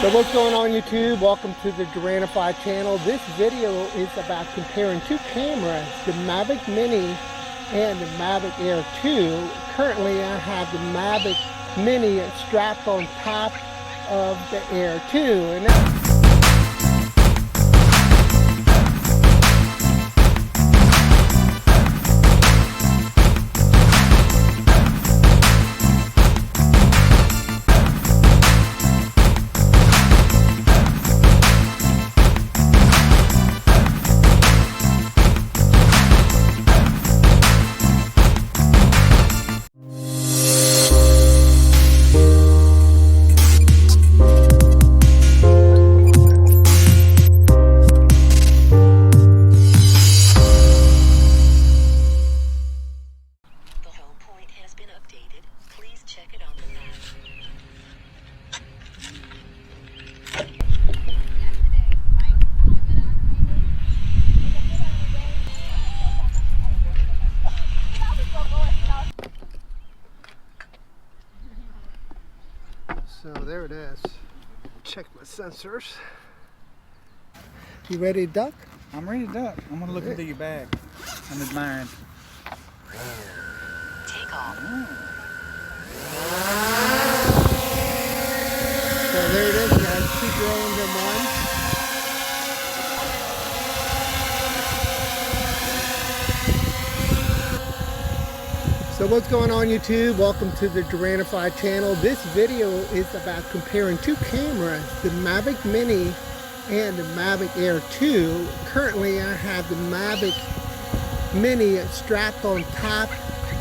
So what's going on YouTube? Welcome to the Gerald channel. This video is about comparing two cameras, the Mavic Mini and the Mavic Air 2. Currently I have the Mavic Mini strapped on top of the Air 2. And so there it is. Check my sensors. You ready to duck? I'm ready to duck. I'm going to look into your bag. I'm admiring. Take off. So there it is, guys. Two drones in one. So what's going on YouTube? Welcome to the Gerald channel. This video is about comparing two cameras, the Mavic Mini and the Mavic Air 2. Currently I have the Mavic Mini strapped on top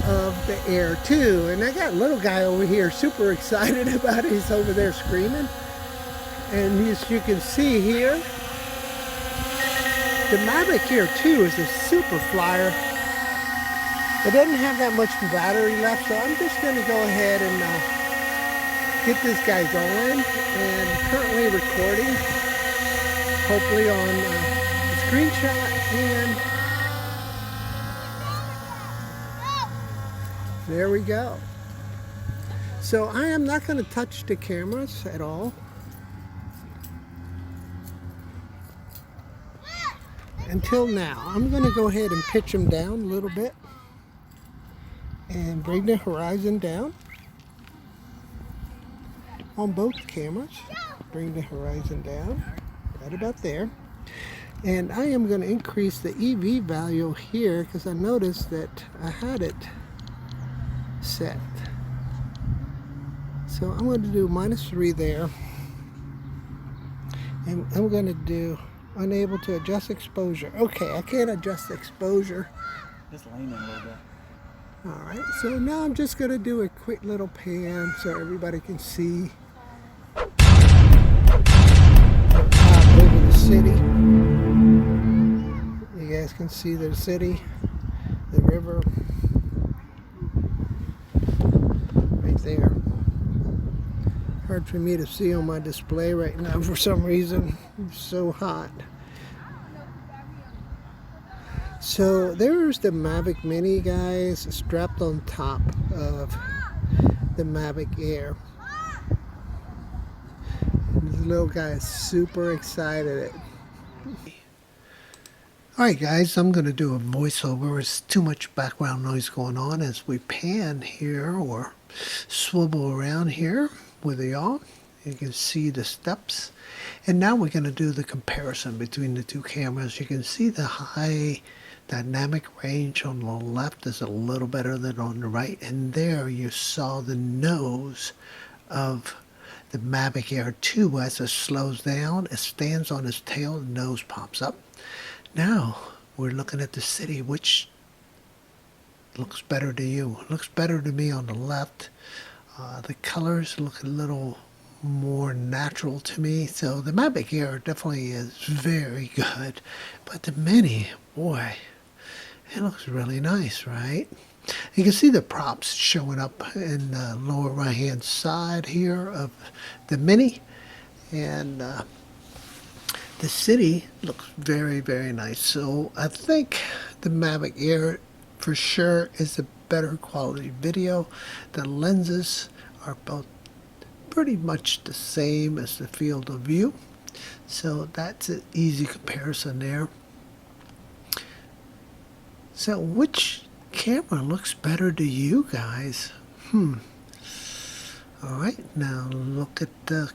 of the Air 2. And I got a little guy over here super excited about it. He's over there screaming. And as you can see here, the Mavic Air 2 is a super flyer. It doesn't have that much battery left, so I'm just going to go ahead and get this guy going, and currently recording, hopefully on the screenshot, and there we go. So I am not going to touch the cameras at all. Until now. I'm going to go ahead and pitch them down a little bit and bring the horizon down on both cameras. Bring the horizon down right about there, and I am going to increase the EV value here because I noticed that I had it set, so I'm going to do -3 there, and I'm going to do unable to adjust exposure. Okay, I can't adjust exposure. Just lean in a little bit. Alright, so now I'm just going to do a quick little pan so everybody can see over the city. You guys can see the city, the river, right there. Hard for me to see on my display right now for some reason. It's so hot. So there's the Mavic Mini, guys, strapped on top of the Mavic Air. This little guy is super excited. Alright guys, I'm going to do a voiceover. There's too much background noise going on as we pan here or swivel around here with y'all. You can see the steps. And now we're going to do the comparison between the two cameras. You can see the high dynamic range on the left is a little better than on the right, and there you saw the nose of the Mavic Air 2 as it slows down. It stands on its tail, the nose pops up. Now we're looking at the city. Which looks better to you? It looks better to me on the left. The colors look a little more natural to me, so the Mavic Air definitely is very good, but the Mini, boy, it looks really nice, right? You can see the props showing up in the lower right hand side here of the Mini, and the city looks very, very nice. So I think the Mavic Air for sure is a better quality video. The lenses are both pretty much the same as the field of view. So that's an easy comparison there. So which camera looks better to you guys? Alright, now look at the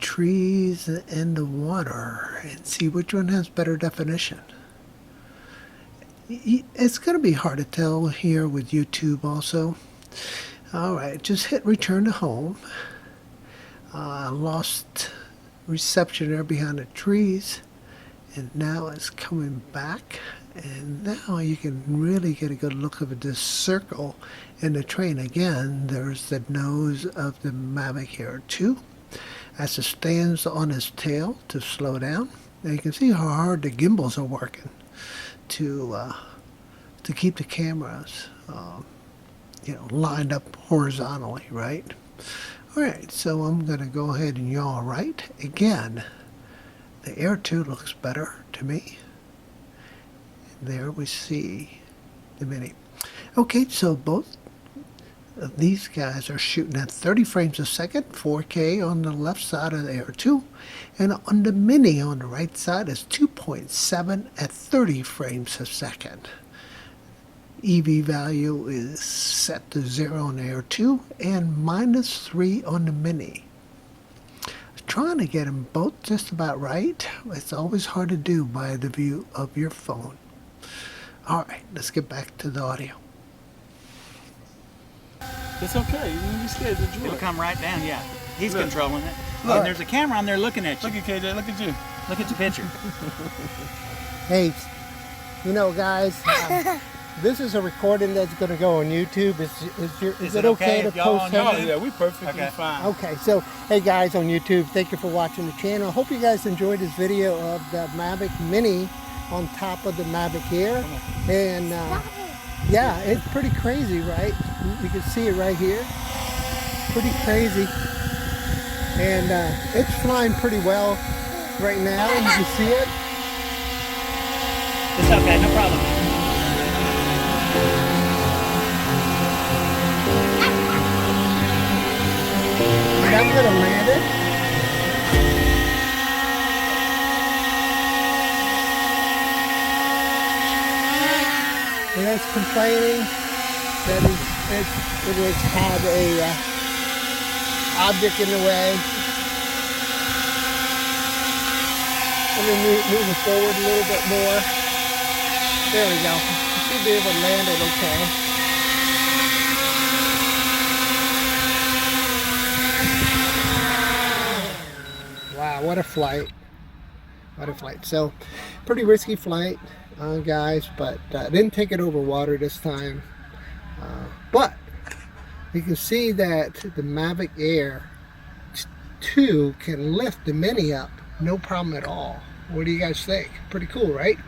trees and the water and see which one has better definition. It's going to be hard to tell here with YouTube also. Alright, just hit return to home. Lost reception there behind the trees, and now it's coming back, and now you can really get a good look at this circle in the train. Again, there's the nose of the Mavic Air 2 as it stands on its tail to slow down. Now you can see how hard the gimbals are working to keep the cameras lined up horizontally, right? Alright, so I'm going to go ahead and yaw right. Again, the Air 2 looks better to me. There we see the Mini. Okay, so both of these guys are shooting at 30 frames a second, 4K on the left side of the Air 2, and on the Mini on the right side is 2.7 at 30 frames a second. EV value is set to 0 on the Air 2 and -3 on the Mini. Trying to get them both just about right. It's always hard to do by the view of your phone. Alright, let's get back to the audio. It's okay. You don't be scared to enjoy It'll it. come right down, yeah. He's Look. controlling it. Look. And there's a camera on there looking at you. Look at KJ. Look at you. Look at the picture. Hey, you know guys, this is a recording that's going to go on YouTube. Is it okay to if y'all post on Oh, something? yeah, we perfectly Okay. fine. Okay, so hey guys on YouTube, thank you for watching the channel. I hope you guys enjoyed this video of the Mavic Mini on top of the Mavic Air. And yeah, it's pretty crazy, right? You can see it right here. Pretty crazy. And it's flying pretty well right now. You can see it. It's okay, no problem. And I'm going to land it. And it's complaining that it has had a object in the way. Let me move it forward a little bit more. There we go. You should be able to land it okay. Wow, what a flight. What a flight. So, pretty risky flight, guys, but didn't take it over water this time. But you can see that the Mavic Air 2 can lift the Mini up, no problem at all. What do you guys think? Pretty cool, right?